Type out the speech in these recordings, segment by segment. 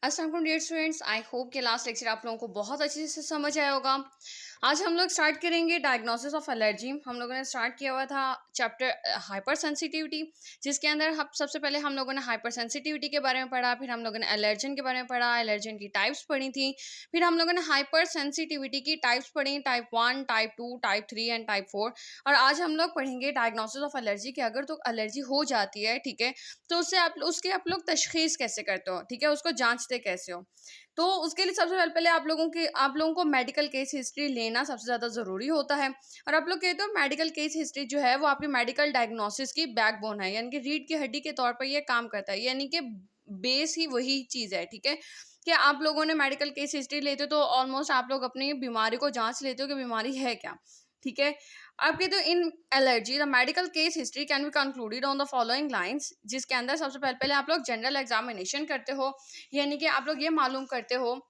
अस्सलाम वालेकुम dear students, I hope कि लास्ट लेक्चर आप लोगों को बहुत अच्छे से समझ आया होगा। आज हम लोग स्टार्ट करेंगे डायग्नोसिस ऑफ एलर्जी। हम लोगों ने स्टार्ट किया हुआ था चैप्टर हाइपर सेंसिटिविटी, जिसके अंदर हम सबसे पहले हम लोगों ने हाइपर सेंसिटिविटी के बारे में पढ़ा, फिर हम लोगों ने एलर्जन के बारे में पढ़ा, एलर्जन की टाइप्स पढ़ी थी, फिर हम लोगों ने हाइपर सेंसिटिविटी की टाइप्स पढ़ी, type 1, type 2, type 3 and type 4। और आज हम लोग पढ़ेंगे डायग्नोसिस ऑफ एलर्जी कि अगर तो एलर्जी हो जाती है, ठीक है, तो उससे आप लोग तशखीस कैसे करते हो, ठीक है, उसको जांचते कैसे हो। तो उसके लिए सबसे पहले आप लोगों को मेडिकल केस हिस्ट्री लेना सबसे ज़्यादा ज़रूरी होता है। और आप लोग कहते हो मेडिकल केस हिस्ट्री जो है वो आपकी मेडिकल डायग्नोसिस की बैकबोन है, यानी कि रीढ़ की हड्डी के तौर पर ये काम करता है, यानी कि बेस ही वही चीज़ है, ठीक है। कि आप लोगों ने मेडिकल केस हिस्ट्री लेते हो तो ऑलमोस्ट आप लोग अपनी बीमारी को जांच लेते हो कि बीमारी है क्या, ठीक है। आपके तो in allergy the medical case history can be concluded on the following lines, जिसके अंदर सबसे पहले आप लोग जनरल एग्जामिनेशन करते हो, यानी कि आप लोग ये मालूम करते हो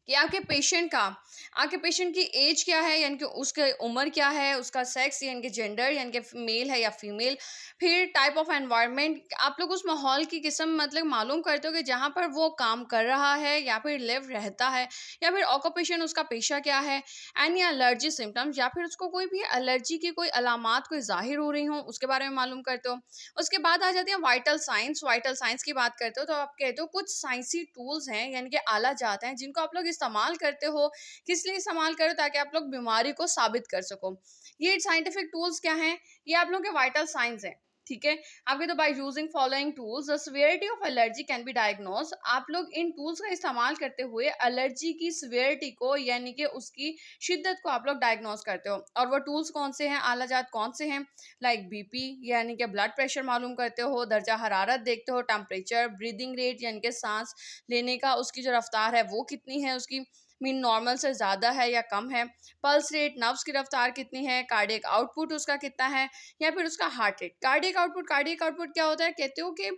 कि आपके पेशेंट की एज क्या है, यानी कि उसकी उम्र क्या है, उसका सेक्स यानी कि जेंडर यानी कि मेल है या फीमेल। फिर टाइप ऑफ एनवायरनमेंट, आप लोग उस माहौल की किस्म मतलब मालूम करते हो कि जहाँ पर वो काम कर रहा है या फिर लिव रहता है, या फिर ऑक्यूपेशन उसका पेशा क्या है। एनी एलर्जी सिम्टम्स, या फिर उसको कोई भी एलर्जी की कोई अलामात कोई जाहिर हो रही हो उसके बारे में मालूम करते हो। उसके बाद आ जाती है वाइटल साइंस की बात करते हो तो आप कहते हो कुछ साइंसी टूल्स हैं, यानी कि आला जात हैं जिनको आप लोग इस्तेमाल करते हो। किस लिए इस्तेमाल करो? ताकि आप लोग बीमारी को साबित कर सको। ये साइंटिफिक टूल्स क्या हैं? ये आप लोगों के वाइटल साइंस हैं, ठीक है। आपके तो by using following tools the severity of allergy can be diagnose. आप लोग इन टूल्स का इस्तेमाल करते हुए एलर्जी की सिवियरिटी को यानी कि उसकी शिद्दत को आप लोग डायग्नोज करते हो। और वो टूल्स कौन से हैं, आला जात कौन से हैं? लाइक बीपी यानी कि ब्लड प्रेशर मालूम करते हो, दर्जा हरारत देखते हो, टेम्परेचर, ब्रीदिंग रेट यानी कि सांस लेने का उसकी जो रफ्तार है वो कितनी है, उसकी मीन नॉर्मल से ज़्यादा है या कम है, पल्स रेट नब्स की रफ्तार कितनी है, कार्डियक आउटपुट उसका कितना है, या फिर उसका हार्ट रेट। कार्डियक आउटपुट क्या होता है? कहते हो कि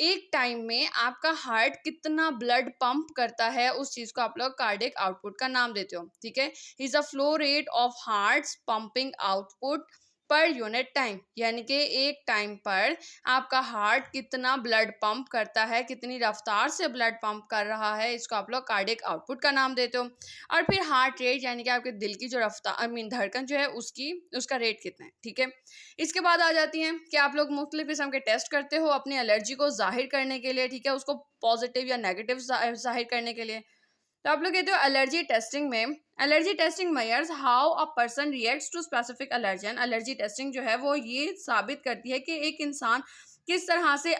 एक टाइम में आपका हार्ट कितना ब्लड पंप करता है, उस चीज़ को आप लोग कार्डियक आउटपुट का नाम देते हो, ठीक है। Is the flow rate of hearts pumping output per unit time, यानी कि एक टाइम पर आपका हार्ट कितना ब्लड पंप करता है, कितनी रफ्तार से ब्लड पंप कर रहा है, इसको आप लोग कार्डियक आउटपुट का नाम देते हो। और फिर हार्ट रेट यानी कि आपके दिल की जो रफ्तार धड़कन जो है उसका रेट कितना है, ठीक है। इसके बाद आ जाती हैं कि आप लोग मुख्तलिफ किस्म के टेस्ट करते हो अपनी एलर्जी को जाहिर करने के लिए, ठीक है, उसको पॉजिटिव या नेगेटिव जाहिर करने के लिए। तो आप लोग कहते हो allergy testing measures how a person reacts to specific allergen. Allergy testing जो है वो ये साबित करती है कि एक इंसान किस तरह से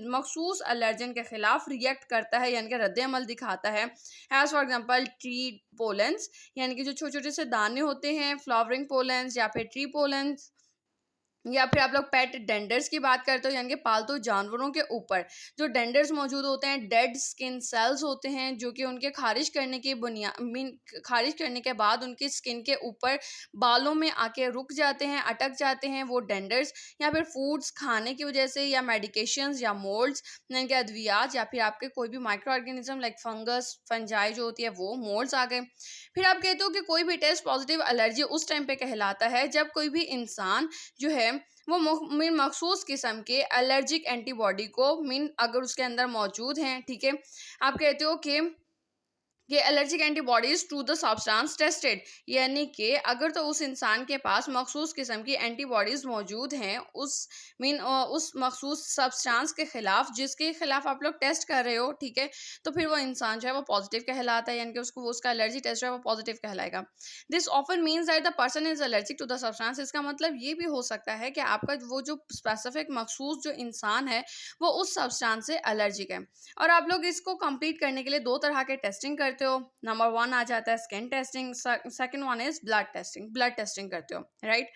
मखसूस एलर्जन के खिलाफ रिएक्ट करता है, यानी कि रद्द अमल दिखाता है। As for example tree pollens, यानी कि जो छोटे छोटे से दाने होते हैं, फ्लावरिंग पोलेंस या फिर ट्री पोलेंस, या फिर आप लोग पेट डेंडर्स की बात करते हो, यानी कि पालतू जानवरों के ऊपर जो डेंडर्स मौजूद होते हैं, डेड स्किन सेल्स होते हैं जो कि उनके खारिज करने के बाद उनकी स्किन के ऊपर बालों में आके रुक जाते हैं, अटक जाते हैं वो डेंडर्स। या फिर फूड्स खाने की वजह से, या मेडिकेशंस या मोल्ड्स यानी कि अद्वियात, या फिर आपके कोई भी micro organism like fungus fungi जो होती है वो मोल्ड्स आ गए। फिर आप कहते हो कि कोई भी टेस्ट पॉजिटिव एलर्जी उस टाइम पे कहलाता है जब कोई भी इंसान जो है वो मखसूस किस्म के एलर्जिक एंटीबॉडी को अगर उसके अंदर मौजूद हैं, ठीक है। आप कहते हो कि ये allergic antibodies to the substance tested, यानी कि अगर तो उस इंसान के पास मखसूस किस्म की एंटीबॉडीज मौजूद हैं उस मखसूस सब्सटेंस के खिलाफ जिसके खिलाफ आप लोग टेस्ट कर रहे हो, ठीक है, तो फिर वो इंसान जो है वो पॉजिटिव कहलाता है, यानी कि उसका एलर्जी टेस्ट है वो पॉजिटिव कहलाएगा। This often means that the person is allergic to the substance. इसका मतलब ये भी हो सकता है कि आपका वो जो स्पेसिफिक मखसूस जो इंसान है वो उस सब्सटेंस से एलर्जिक है। और आप लोग इसको कंप्लीट करने के लिए दो तरह के टेस्टिंग करते हो। नंबर 1 आ जाता है skin testing, second one is blood testing करते हो, राइट।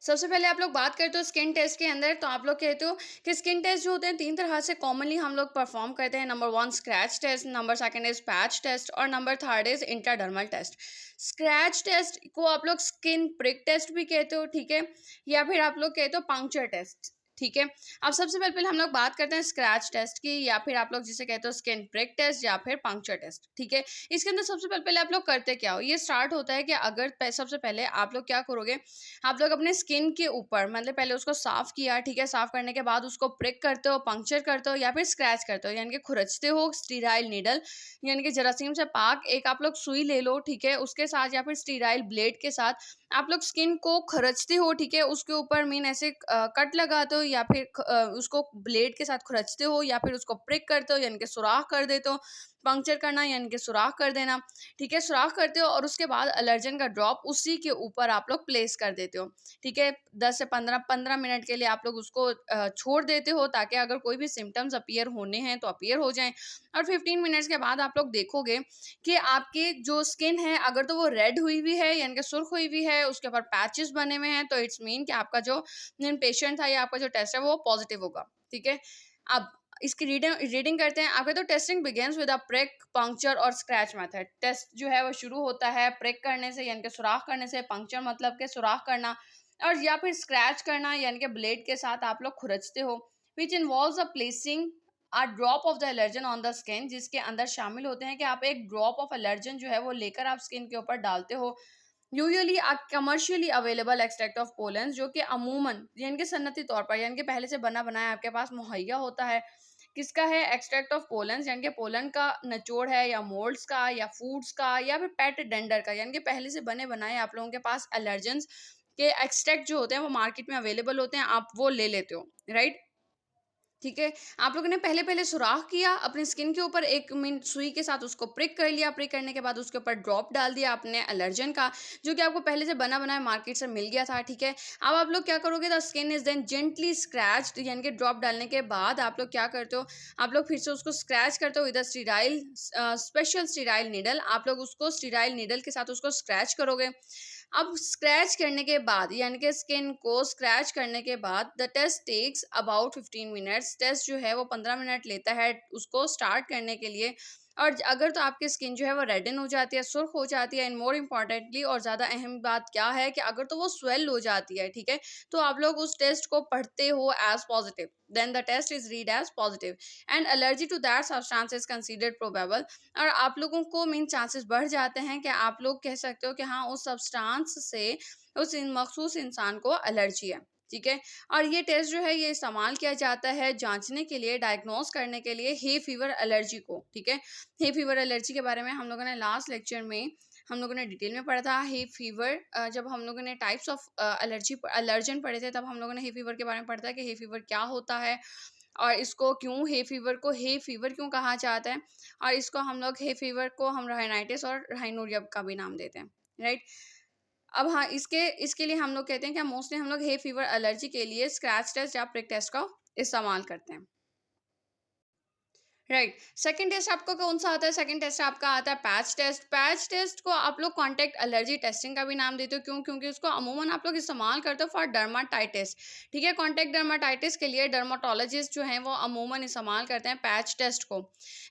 सबसे पहले आप लोग बात करते हो स्किन टेस्ट के अंदर, तो आप लोग कहते हो कि स्किन टेस्ट जो होते हैं 3 तरह से कॉमनली हम लोग परफॉर्म करते हैं। Number 1 scratch test, number 2 is patch test, और number 3 is intradermal test. Scratch test को आप लोग स्किन प्रिक टेस्ट भी कहते हो, ठीक है, या फिर आप लोग कहते हो पंक्चर टेस्ट, ठीक है। अब सबसे पहले हम लोग बात करते हैं स्क्रैच टेस्ट की, या फिर आप लोग जिसे कहते हो स्किन प्रिक टेस्ट या फिर पंक्चर टेस्ट, ठीक है। इसके अंदर सबसे पहले आप लोग करते क्या हो, ये स्टार्ट होता है कि अगर सबसे पहले आप लोग क्या करोगे, आप लोग अपने स्किन के ऊपर मतलब पहले उसको साफ किया, ठीक है, साफ करने के बाद उसको प्रिक करते हो, पंक्चर करते हो या फिर स्क्रैच करते हो, यानी कि खुरचते हो स्टीराइल नीडल यानी कि जरासीम से पाक एक आप लोग सुई ले लो, ठीक है, उसके साथ या फिर स्टीराइल ब्लेड के साथ आप लोग स्किन को खरचते हो, ठीक है, उसके ऊपर मीन ऐसे कट लगाते हो या फिर उसको ब्लेड के साथ खुरचते हो या फिर उसको प्रिक करते हो यानी कि सुराख कर देते हो, पंक्चर करना यानी कि सुराख कर देना, ठीक है, सुराख करते हो और उसके बाद एलर्जन का ड्रॉप उसी के ऊपर आप लोग प्लेस कर देते हो, ठीक है। 10 से 15 मिनट के लिए आप लोग उसको छोड़ देते हो ताकि अगर कोई भी सिम्टम्स अपीयर होने हैं तो अपीयर हो जाएं, और 15 मिनट्स के बाद आप लोग देखोगे कि आपकी जो स्किन है अगर तो वो रेड हुई हुई है यानी कि सुर्ख हुई हुई है, उसके ऊपर पैचेस बने हुए हैं, तो इट्स मीन कि आपका जो पेशेंट था या आपका जो टेस्ट है वो पॉजिटिव होगा, ठीक है। अब इसकी रीडिंग करते हैं। आपके तो testing begins with a prick, puncture और स्क्रैच मेथड। टेस्ट जो है वो शुरू होता है प्रिक करने से यानी कि सुराख करने से, पंक्चर मतलब के सुराख करना, और या फिर स्क्रैच करना यानी कि ब्लेड के साथ आप लोग खुरचते हो, which involves a placing a drop of the allergen on the skin, जिसके अंदर शामिल होते हैं कि आप एक ड्रॉप ऑफ एलर्जन जो है वो लेकर आप स्किन के ऊपर डालते हो। Usually a commercially available extract of pollen, जो कि अमूमन यानी कि सन्नती तौर पर यानी कि पहले से बना बनाया आपके पास मुहैया होता है। किसका है? एक्सट्रैक्ट ऑफ पोलन, यानी कि पोलन का निचोड़ है, या मोल्ड्स का, या फूड्स का, या फिर पेट डेंडर का, यानी कि पहले से बने बनाए आप लोगों के पास एलर्जेंस के एक्सट्रैक्ट जो होते हैं वो मार्केट में अवेलेबल होते हैं, आप वो ले लेते हो, राइट। ठीक है, आप लोगों ने पहले पहले सुराख किया अपनी स्किन के ऊपर, 1 मिनट सुई के साथ उसको प्रिक कर लिया, प्रिक करने के बाद उसके ऊपर ड्रॉप डाल दिया अपने एलर्जन का, जो कि आपको पहले से बना बनाया मार्केट से मिल गया था, ठीक है। अब आप लोग क्या करोगे, the skin is then gently scratched, यानी कि ड्रॉप डालने के बाद आप लोग क्या करते हो, आप लोग फिर से उसको स्क्रैच करते हो with sterile, special sterile needle, आप लोग उसको स्टीराइल नीडल के साथ उसको स्क्रैच करोगे। अब स्क्रैच करने के बाद यानी कि स्किन को स्क्रैच करने के बाद the test takes about 15 minutes, test जो है वो 15 मिनट लेता है उसको स्टार्ट करने के लिए। और अगर तो आपकी स्किन जो है वो रेडन हो जाती है, सुर्ख हो जाती है, एंड मोर इम्पॉर्टेंटली और ज़्यादा अहम बात क्या है कि अगर तो वो स्वेल हो जाती है, ठीक है, तो आप लोग उस टेस्ट को पढ़ते हो as positive, then the test is read as positive and allergy to that substance is considered probable. और आप लोगों को मीन चांसेस बढ़ जाते हैं कि आप लोग कह सकते हो कि हाँ उस सब्सटेंस से उस मखसूस इंसान को एलर्जी है, ठीक है। और ये टेस्ट जो है ये इस्तेमाल किया जाता है जांचने के लिए, डायग्नोस करने के लिए हे फीवर एलर्जी को, ठीक है। हे फीवर एलर्जी के बारे में हम लोगों ने लास्ट लेक्चर में हम लोगों ने डिटेल में पढ़ा था। हे फीवर, जब हम लोगों ने टाइप्स ऑफ एलर्जन पढ़े थे तब हम लोगों ने हे फीवर के बारे में पढ़ा था कि हे फीवर क्या होता है और इसको क्यों हे फीवर को हे फीवर क्यों कहा जाता है, और इसको हम लोग हे फीवर को हम राइनाइटिस और राइनोरिया का भी नाम देते हैं, राइट। अब हाँ, इसके इसके लिए हम लोग कहते हैं कि मोस्टली हम लोग हे फीवर एलर्जी के लिए स्क्रैच टेस्ट या प्रिक टेस्ट का इस्तेमाल करते हैं, राइट। सेकंड टेस्ट आपको कौन सा आता है? सेकंड टेस्ट आपका आता है पैच टेस्ट। पैच टेस्ट को आप लोग कॉन्टैक्ट एलर्जी टेस्टिंग का भी नाम देते हो, क्यों? क्योंकि उसको अमूमन आप लोग इस्तेमाल करते हो फॉर डर्माटाइटिस, ठीक है। कॉन्टैक्ट डर्माटाइटिस के लिए डर्माटोलॉजिस्ट जो हैं वो अमूमन इस्तेमाल करते हैं पैच टेस्ट को।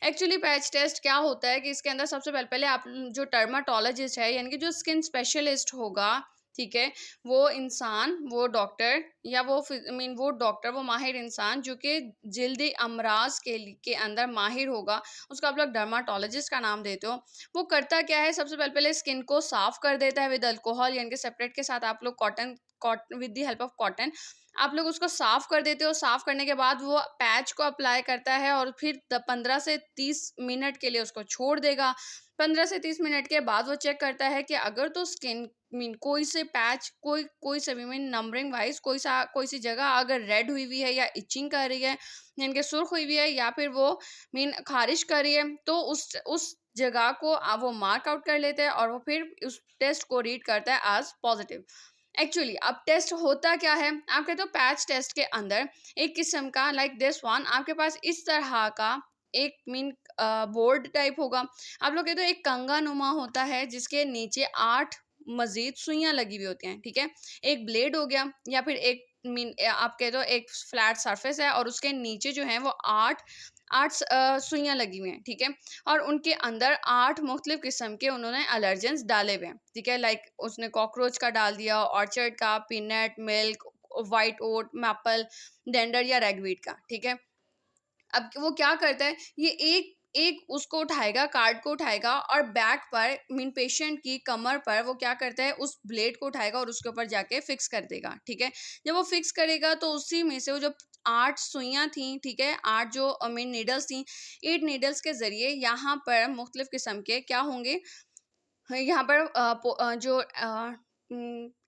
एक्चुअली पैच टेस्ट क्या होता है कि इसके अंदर सबसे पहले पहले आप जो डर्माटोलॉजिस्ट है यानी कि जो स्किन स्पेशलिस्ट होगा, ठीक है, वो इंसान, वो डॉक्टर या वो वो डॉक्टर, वो माहिर इंसान जो कि जल्दी अमराज के अंदर माहिर होगा, उसको आप लोग डर्माटोलॉजिस्ट का नाम देते हो। वो करता क्या है, सबसे पहले पहले स्किन को साफ कर देता है विद अल्कोहल, यानी कि सेपरेट के साथ आप लोग cotton with the help of cotton आप लोग उसको साफ कर देते हो। साफ करने के बाद वो पैच को अप्लाई करता है और फिर 15 से 30 मिनट के लिए उसको छोड़ देगा। 15 से 30 मिनट के बाद वो चेक करता है कि अगर तो स्किन कोई से पैच कोई से भी नंबरिंग वाइज कोई सी जगह अगर रेड हुई हुई है या इचिंग कर रही है यानी कि सुर्ख हुई हुई है या फिर वो खारिश कर रही है, तो उस जगह को वो मार्क आउट कर लेते हैं और वो फिर उस टेस्ट को रीड करता है एज पॉजिटिव। एक्चुअली अब टेस्ट होता क्या है, आप कहते हो पैच टेस्ट के अंदर एक किस्म का लाइक दिस वन आपके पास इस तरह का एक बोर्ड टाइप होगा। आप लोग कहते हो एक कंगा नुमा होता है जिसके नीचे 8 मजीद सुइयां लगी हुई होती हैं, ठीक है। एक ब्लेड हो गया या फिर एक आप कहते हो एक फ्लैट सरफेस है और उसके नीचे जो है वो 8 सुइयां लगी हुई हैं, ठीक है। और उनके अंदर 8 मुख्तलिफ किस्म के उन्होंने एलर्जेंस डाले हुए हैं, ठीक है। लाइक उसने कॉकरोच का डाल दिया, ऑर्चर्ड का, पीनट, मिल्क, व्हाइट ओट, मैपल, डेंडर या रैगवीड का, ठीक है। अब वो क्या करता है, ये एक एक उसको उठाएगा, कार्ड को उठाएगा और बैक पर मीन पेशेंट की कमर पर वो क्या करता है, उस ब्लेड को उठाएगा और उसके ऊपर जाके फिक्स कर देगा, ठीक है। जब वो फिक्स करेगा तो उसी में से वो जो 8 सुइयां थी, ठीक है, 8 जो मीन नीडल्स थी, 8 नीडल्स के जरिए यहाँ पर मुख्तलिफ किस्म के क्या होंगे, यहाँ पर जो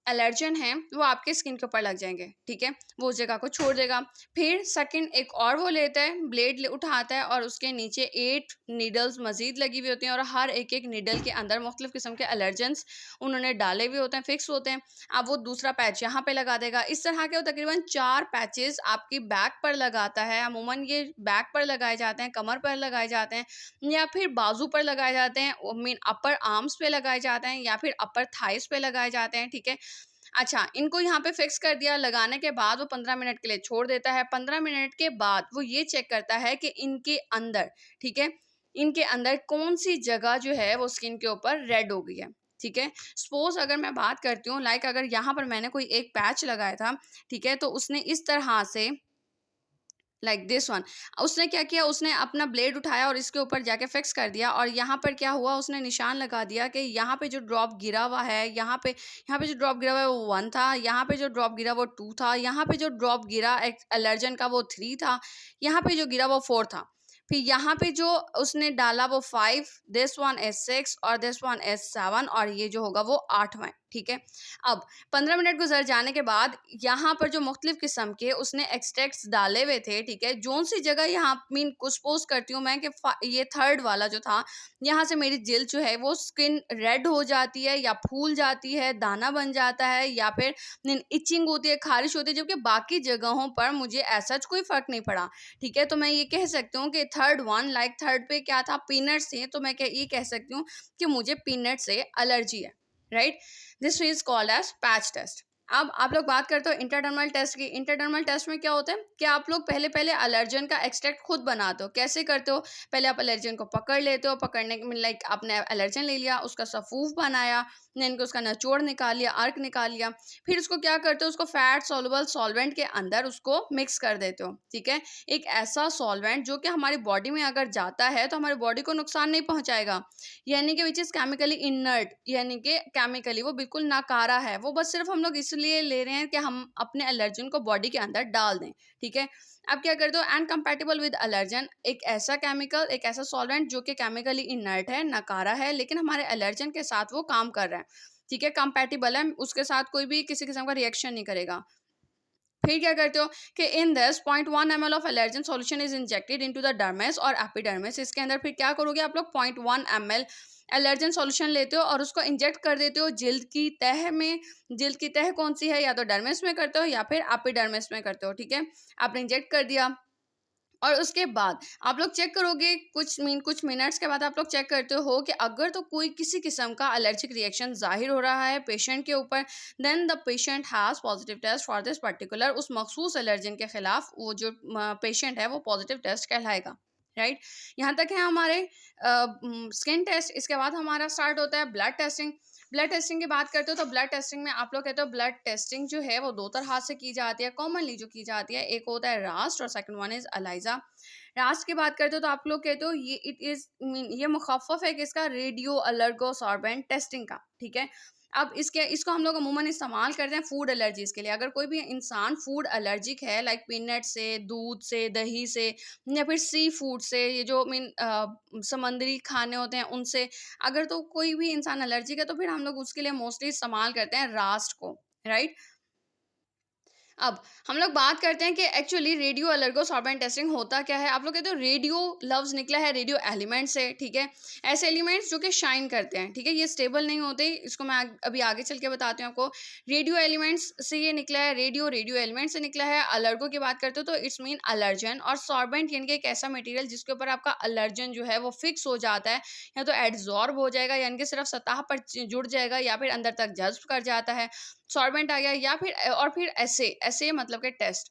एलर्जन है वो आपके स्किन के ऊपर लग जाएंगे, ठीक है, वो उस जगह को छोड़ देगा। फिर सेकंड एक और वो लेता है, ब्लेड उठाता है और उसके नीचे 8 नीडल्स मजीद लगी हुई होती हैं और हर एक एक नीडल के अंदर मुख्तलिफ किस्म के एलर्जेंस उन्होंने डाले हुए होते हैं, फिक्स होते हैं। अब वो दूसरा पैच यहाँ पे लगा देगा। इस तरह के वो तकरीबन 4 पैचेस आपकी बैक पर लगाता है। अमूमन ये बैक पर लगाए जाते हैं, कमर पर लगाए जाते हैं या फिर बाजू पर लगाए जाते हैं, मीन अपर आर्म्स पे लगाए जाते हैं या फिर अपर थाइस पे लगाए जाते हैं, ठीक है। अच्छा, इनको यहाँ पे फिक्स कर दिया, लगाने के बाद वो 15 मिनट के लिए छोड़ देता है। 15 मिनट के बाद वो ये चेक करता है कि इनके अंदर, ठीक है, इनके अंदर कौन सी जगह जो है वो स्किन के ऊपर रेड हो गई है, ठीक है। सपोज अगर मैं बात करती हूँ, लाइक अगर यहाँ पर मैंने कोई एक पैच लगाया था, ठीक है, तो उसने इस तरह से लाइक दिस वन, उसने क्या किया, उसने अपना ब्लेड उठाया और इसके ऊपर जाके फिक्स कर दिया और यहाँ पर क्या हुआ, उसने निशान लगा दिया कि यहाँ पे जो ड्रॉप गिरा हुआ है, यहाँ पे जो ड्रॉप गिरा हुआ है वो 1 था, यहाँ पे जो ड्रॉप गिरा वो 2 था, यहाँ पे जो ड्रॉप गिरा एलर्जन का वो 3 था, यहाँ पे जो गिरा वो 4 था, फिर यहाँ पे जो उसने डाला वो 5, दिस वन इज 6 और दिस वन इज 7 और ये जो होगा वो 8वां है, ठीक है। अब 15 मिनट गुजर जाने के बाद यहाँ पर जो मुख्तलिफ किस्म के उसने एक्सट्रैक्ट्स डाले हुए थे, ठीक है, जोन सी जगह यहाँ मीन कुछ सपोज करती हूँ मैं कि ये थर्ड वाला जो था, यहाँ से मेरी जिल्द जो है वो स्किन रेड हो जाती है या फूल जाती है, दाना बन जाता है या फिर इचिंग होती है, खारिश होती है, जबकि बाकी जगहों पर मुझे ऐसा कोई फर्क नहीं पड़ा, ठीक है। तो मैं ये कह सकती हूँ कि थर्ड वन, लाइक थर्ड पे क्या था, पीनट्स थे, तो मैं ये कह सकती हूँ कि मुझे पीनट से एलर्जी है, right. This is called as patch test. अब आप लोग बात करते हो इंटरडर्मल टेस्ट की। इंटरडर्मल टेस्ट में क्या होता है कि आप लोग पहले पहले एलर्जन का एक्सट्रैक्ट खुद बनाते हो। कैसे करते हो, पहले आप एलर्जन को पकड़ लेते हो, पकड़ने के लाइक आपने एलर्जन ले लिया, उसका सफूफ बनाया, देन को उसका निचोड़ निकाल लिया, अर्क निकाल लिया, फिर उसको क्या करते हो, उसको फैट सॉल्युबल सॉल्वेंट के अंदर उसको मिक्स कर देते हो, ठीक है। एक ऐसा सॉल्वेंट जो कि हमारी बॉडी में अगर जाता है तो हमारी बॉडी को नुकसान नहीं पहुंचाएगा, यानी कि विच इज़ केमिकली इनर्ट, यानी कि केमिकली वो बिल्कुल नाकारा है, वो बस सिर्फ हम लोग इसलिए ले रहे हैं कि हम अपने एलर्जन को बॉडी के अंदर डाल दें, ठीक है। अब क्या करते हो, अनकम्पैटिबल विद एलर्जन, एक ऐसा केमिकल, एक ऐसा सॉल्वेंट जो कि केमिकली इनर्ट है, नकारा है, लेकिन हमारे एलर्जन के साथ वो काम कर रहा है, ठीक है, कंपैटिबल है, उसके साथ कोई भी किसी किस्म का रिएक्शन नहीं करेगा। फिर क्या करते हो कि in this 0.1 ml of allergen solution is injected into the dermis और एपिडर्मिस। इसके अंदर फिर क्या करोगे आप लोग, 0.1 ml एलर्जन सॉल्यूशन लेते हो और उसको इंजेक्ट कर देते हो जिल्द की तह में। जिल्द की तह कौन सी है, या तो डर्मिस में करते हो या फिर एपिडर्मिस में करते हो, ठीक है। आपने इंजेक्ट कर दिया और उसके बाद आप लोग चेक करोगे, कुछ मिनट्स के बाद आप लोग चेक करते हो कि अगर तो कोई किसी किस्म का एलर्जिक रिएक्शन जाहिर हो रहा है पेशेंट के ऊपर, then the patient has positive test for this particular, उस मखसूस एलर्जन के खिलाफ वो जो पेशेंट है वो पॉजिटिव टेस्ट कहलाएगा, राइट। यहाँ तक है हमारे स्किन टेस्ट। इसके बाद हमारा स्टार्ट होता है ब्लड टेस्टिंग। ब्लड टेस्टिंग की बात करते हो तो ब्लड टेस्टिंग में आप लोग कहते हो ब्लड टेस्टिंग जो है वो 2 तरह से की जाती है, कॉमनली जो की जाती है, एक होता है रास्ट और second one is ELISA. Rust की बात करते हो तो आप लोग कहते हो ये इट इज ये मुखफ़फ़ है किसका, रेडियो अलर्गोसॉर्बेंट टेस्टिंग का, ठीक है। अब इसको हम लोग अमूमन इस्तेमाल करते हैं फूड एलर्जीज के लिए। अगर कोई भी इंसान फूड एलर्जिक है, लाइक पीनट से, दूध से, दही से या फिर सी फूड से, ये जो समंदरी खाने होते हैं उनसे, अगर तो कोई भी इंसान एलर्जिक है तो फिर हम लोग उसके लिए मोस्टली इस्तेमाल करते हैं रास्ट को, राइट। अब हम लोग बात करते हैं कि एक्चुअली रेडियो अलर्गोसॉर्बेंट टेस्टिंग होता क्या है। आप लोग कहते हो रेडियो लफ्ज़ निकला है रेडियो एलिमेंट से, ठीक है। ऐसे एलिमेंट्स जो कि शाइन करते हैं, ठीक है, ये स्टेबल नहीं होते, इसको मैं अभी आगे चल के बताती हूँ आपको। रेडियो एलिमेंट्स से ये निकला है, रेडियो एलिमेंट से निकला है। अलर्गो की बात करते हो तो इट्स मीन अलर्जन, और सॉर्बेंट यानी कि एक ऐसा मटेरियल जिसके ऊपर आपका अलर्जन जो है वो फिक्स हो जाता है, या तो एड्जॉर्ब हो जाएगा यानी कि सिर्फ सतह पर जुड़ जाएगा या फिर अंदर तक जज्ब कर जाता है, सॉर्बेंट आ गया, या फिर और फिर ऐसे ऐसे मतलब के टेस्ट,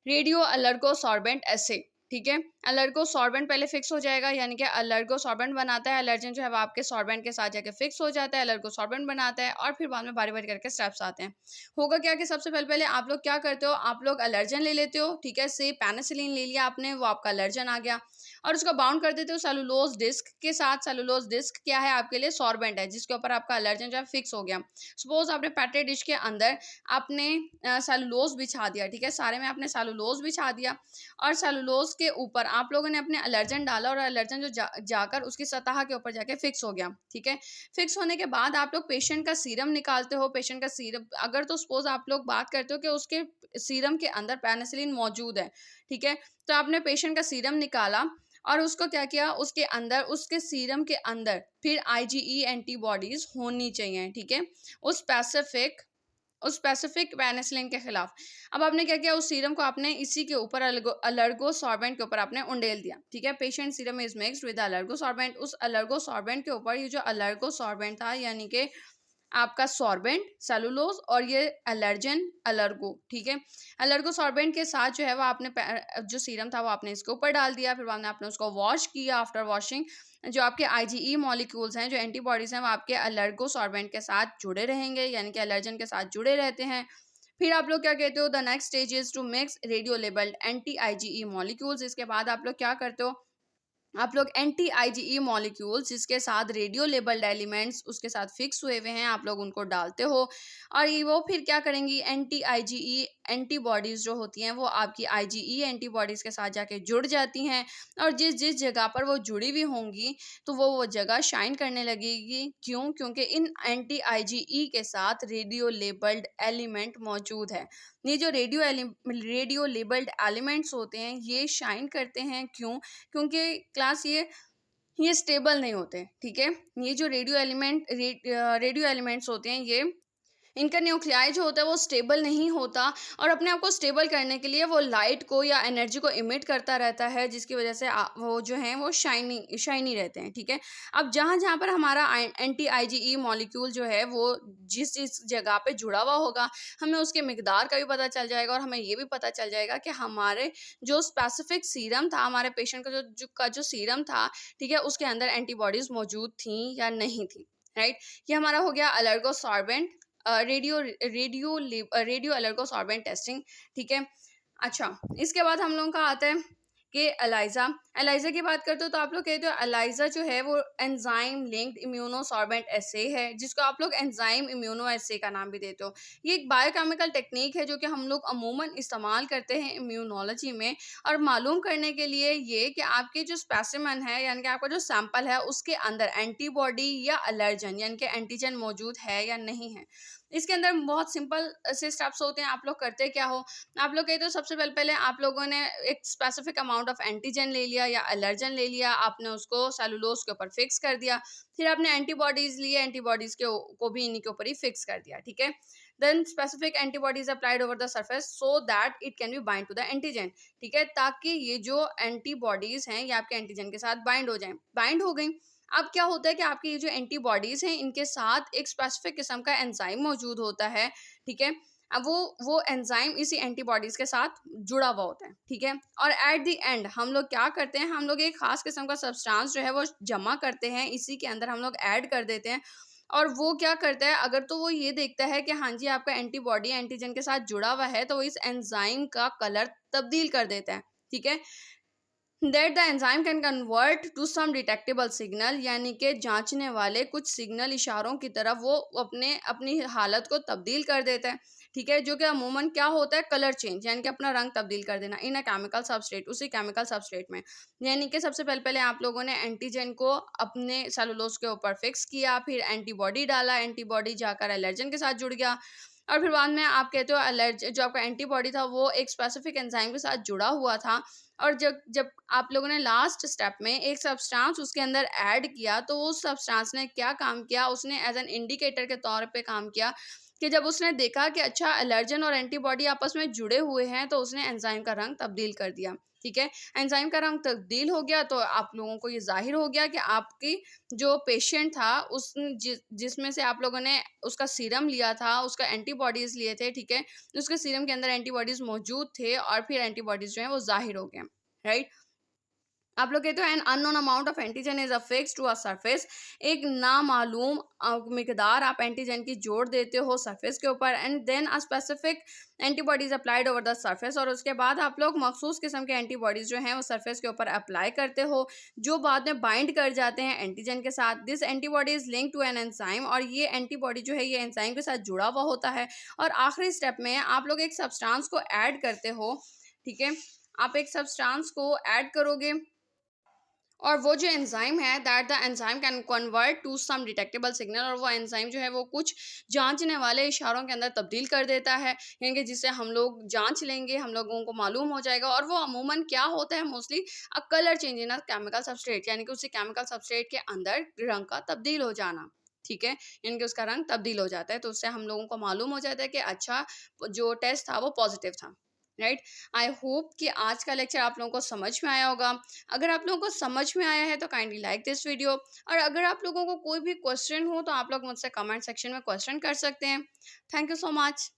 रेडियो अलर्गो सॉर्बेंट ऐसे, ठीक है। एलर्गो सॉर्बेंट पहले फिक्स हो जाएगा, यानी कि एलर्गो सॉर्बेंट बनाता है, एलर्जन जो है वो आपके सॉर्बेंट के साथ जाके फिक्स हो जाता है, एलर्गो सॉर्बेंट बनाता है, और फिर बाद में बारी बारी करके स्टेप्स आते हैं। होगा क्या कि सबसे पहले पहले आप लोग क्या करते हो, आप लोग एलर्जन ले लेते हो, ठीक है, से पेनिसिलिन ले लिया आपने, वो आपका एलर्जन आ गया, और उसको बाउंड कर देते हो सेलुलोज डिस्क के साथ। सेलुलोज डिस्क क्या है आपके लिए, सॉर्बेंट है, जिसके ऊपर आपका एलर्जन जो है फिक्स हो गया। सपोज आपने पेट्री डिश के अंदर आपने सेलुलोज बिछा दिया, ठीक है, सारे में आपने सेलुलोज बिछा दिया, और सेलुलोज के ऊपर आप लोगों ने अपने एलर्जन डाला, और एलर्जन जो जाकर उसकी सतह के ऊपर जाके फिक्स हो गया, ठीक है। फिक्स होने के बाद आप लोग पेशेंट का सीरम निकालते हो। पेशेंट का सीरम अगर तो सपोज आप लोग बात करते हो कि उसके सीरम के अंदर पेनिसिलिन मौजूद है, ठीक है, तो आपने पेशेंट का सीरम निकाला और उसको क्या किया, उसके अंदर, उसके सीरम के अंदर फिर आईजीई एंटीबॉडीज होनी चाहिए, ठीक है, उस स्पेसिफिक पेनिसिलिन के खिलाफ। अब आपने क्या किया, उस सीरम को आपने इसी के ऊपर अलर्गो सॉर्बेंट के ऊपर आपने उंडेल दिया, ठीक है। Patient serum is mixed with allergosorbent. उस अलर्गो सॉर्बेंट के ऊपर ये जो अलर्गो सॉर्बेंट था, यानी कि आपका सॉर्बेंट सेलुलोज और ये एलर्जन अलर्गो, ठीक है, अलर्गो सॉर्बेंट के साथ जो है वो आपने जो सीरम था वो आपने इसके ऊपर डाल दिया। फिर बाद में आपने उसको वॉश किया। आफ्टर वॉशिंग जो आपके आईजीई मॉलिक्यूल्स हैं, जो एंटीबॉडीज हैं, वो आपके अलर्गो सॉर्बेंट के साथ जुड़े रहेंगे, यानी कि एलर्जन के साथ जुड़े रहते हैं। फिर आप लोग क्या कहते हो, the next stage is to mix radio labelled anti IgE molecules. इसके बाद आप लोग क्या करते हो, आप लोग एंटी आईजीई मॉलिक्यूल्स जिसके साथ रेडियो लेबल्ड एलिमेंट्स उसके साथ फिक्स हुए हुए हैं, आप लोग उनको डालते हो, और ये वो फिर क्या करेंगी, एंटी आईजीई एंटीबॉडीज़ जो होती हैं वो आपकी आईजीई एंटीबॉडीज़ के साथ जाके जुड़ जाती हैं, और जिस जिस जगह पर वो जुड़ी हुई होंगी तो वो जगह शाइन करने लगेगी। क्यों? क्योंकि इन एंटी आईजीई के साथ रेडियो लेबल्ड एलिमेंट मौजूद है। ये जो रेडियो लेबल्ड एलिमेंट्स होते हैं ये शाइन करते हैं। क्यों? क्योंकि क्लास ये स्टेबल नहीं होते, ठीक है। ये जो रेडियो एलिमेंट्स होते हैं, ये इनका न्यूक्लियाई जो होता है वो स्टेबल नहीं होता, और अपने आप को स्टेबल करने के लिए वो लाइट को या एनर्जी को इमिट करता रहता है, जिसकी वजह से वो जो हैं वो शाइनी रहते हैं, ठीक है। अब जहाँ जहाँ पर हमारा एंटी आईजीई मॉलिक्यूल जो है वो जिस जिस जगह पे जुड़ा हुआ होगा, हमें उसके मिकदार का भी पता चल जाएगा, और हमें ये भी पता चल जाएगा कि हमारे जो स्पेसिफिक सीरम था, हमारे पेशेंट का जो सीरम था, ठीक है, उसके अंदर एंटीबॉडीज मौजूद थी या नहीं थी, राइट। ये हमारा हो गया अलर्गो सॉर्बेंट रेडियो अलर्गो सॉर्बेंट टेस्टिंग, ठीक है। अच्छा, इसके बाद हम लोगों का आता है कि एलाइजा। एलाइजा की बात करते हो तो आप लोग कहते हो एलाइजा जो है वो एंजाइम लिंक्ड इम्यूनो सॉर्बेंट एसे है, जिसको आप लोग एंजाइम इम्यूनो एसे का नाम भी देते हो। ये एक बायोकेमिकल टेक्निक है जो कि हम लोग अमूमन इस्तेमाल करते हैं इम्यूनोलॉजी में, और मालूम करने के लिए ये कि आपके जो स्पेसिमन है, यानी कि आपका जो सैंपल है, उसके अंदर एंटीबॉडी या एलर्जन यानी कि एंटीजन मौजूद है या नहीं है। इसके अंदर बहुत सिंपल से स्टेप्स होते हैं। आप लोग करते क्या हो, आप लोग कहते हो सबसे पहले पहले आप लोगों ने एक स्पेसिफिक अमाउंट ऑफ एंटीजन ले लिया या एलर्जन ले लिया, आपने उसको सेलुलोज के ऊपर फिक्स कर दिया। फिर आपने एंटीबॉडीज लिए, एंटीबॉडीज को भी इन्हीं के ऊपर ही फिक्स कर दिया, ठीक है। Then specific antibodies applied over the surface so that it can be bind to the antigen, ठीक है, ताकि ये जो एंटीबॉडीज हैं ये आपके एंटीजन के साथ बाइंड हो जाएं। बाइंड हो गई, अब क्या होता है कि आपकी ये जो एंटीबॉडीज हैं इनके साथ एक स्पेसिफिक किस्म का एंजाइम मौजूद होता है, ठीक है। अब वो एंजाइम इसी एंटीबॉडीज के साथ जुड़ा हुआ होता है, ठीक है। और एट द एंड हम लोग क्या करते हैं, हम लोग एक खास किस्म का सब्सटेंस जो है वो जमा करते हैं, इसी के अंदर हम लोग ऐड कर देते हैं, और वो क्या करता है, अगर तो वो ये देखता है कि हाँ जी आपका एंटीबॉडी एंटीजन के साथ जुड़ा हुआ है, तो वो इस एंजाइम का कलर तब्दील कर देता है, ठीक है। That the enzyme can convert to some detectable signal, यानी कि जांचने वाले कुछ सिग्नल इशारों की तरफ वो अपनी हालत को तब्दील कर देता है, ठीक है, जो कि अमूमन क्या होता है, कलर चेंज, यानी कि अपना रंग तब्दील कर देना इन अ केमिकल सबस्ट्रेट, उसी केमिकल सबस्ट्रेट में। यानी कि सबसे पहले पहले आप लोगों ने एंटीजन को अपने सेलुलोज के ऊपर फिक्स किया, फिर एंटीबॉडी डाला, एंटीबॉडी जाकर एलर्जन के साथ जुड़ गया, और फिर बाद में आप कहते हो जो आपका एंटीबॉडी था वो एक स्पेसिफिक एंजाइम के साथ जुड़ा हुआ था, और जब जब आप लोगों ने लास्ट स्टेप में एक सब्सटेंस उसके अंदर ऐड किया, तो उस सब्सटेंस ने क्या काम किया, उसने एज एन इंडिकेटर के तौर पे काम किया, कि जब उसने देखा कि अच्छा एलर्जन और एंटीबॉडी आपस में जुड़े हुए हैं, तो उसने एंजाइम का रंग तब्दील कर दिया, ठीक है। एंजाइम का रंग तब्दील हो गया तो आप लोगों को ये जाहिर हो गया कि आपकी जो पेशेंट था उस जिसमें से आप लोगों ने उसका सीरम लिया था, उसका एंटीबॉडीज लिए थे, ठीक है, उसके सीरम के अंदर एंटीबॉडीज मौजूद थे, और फिर एंटीबॉडीज जो है वो जाहिर हो गए, राइट। आप लोग कहते हो an unknown amount of antigen is affix to a surface, एक नामालूम मिकदार आप एंटीजन की जोड़ देते हो सरफेस के ऊपर, and then a specific antibodies applied over the surface, और उसके बाद आप लोग मखसूस किस्म के एंटीबॉडीज जो हैं वो सरफेस के ऊपर अप्लाई करते हो, जो बाद में बाइंड कर जाते हैं एंटीजन के साथ। This antibody is link to an enzyme, और ये एंटीबॉडी जो है ये एंजाइम के साथ जुड़ा हुआ होता है। और आखिरी स्टेप में आप लोग एक सब्सटेंस को ऐड करते हो, ठीक है, आप एक सब्सटेंस को ऐड करोगे, और वो जो एंजाइम है that the enzyme can convert to some detectable signal, और वो एंजाइम जो है वो कुछ जांचने वाले इशारों के अंदर तब्दील कर देता है, यानी कि जिससे हम लोग जांच लेंगे, हम लोगों को मालूम हो जाएगा। और वो अमूमन क्या होता है, mostly a colour change in a chemical substrate, यानी कि उसी केमिकल सबस्ट्रेट के अंदर रंग का तब्दील हो जाना, ठीक है, यानी कि उसका रंग तब्दील हो जाता है। तो उससे हम लोगों को मालूम हो जाता है कि अच्छा जो टेस्ट था वो पॉजिटिव था, राइट। आई होप कि आज का लेक्चर आप लोगों को समझ में आया होगा। अगर आप लोगों को समझ में आया है तो काइंडली लाइक दिस वीडियो, और अगर आप लोगों को कोई भी क्वेश्चन हो तो आप लोग मुझसे कमेंट सेक्शन में क्वेश्चन कर सकते हैं। Thank you so much.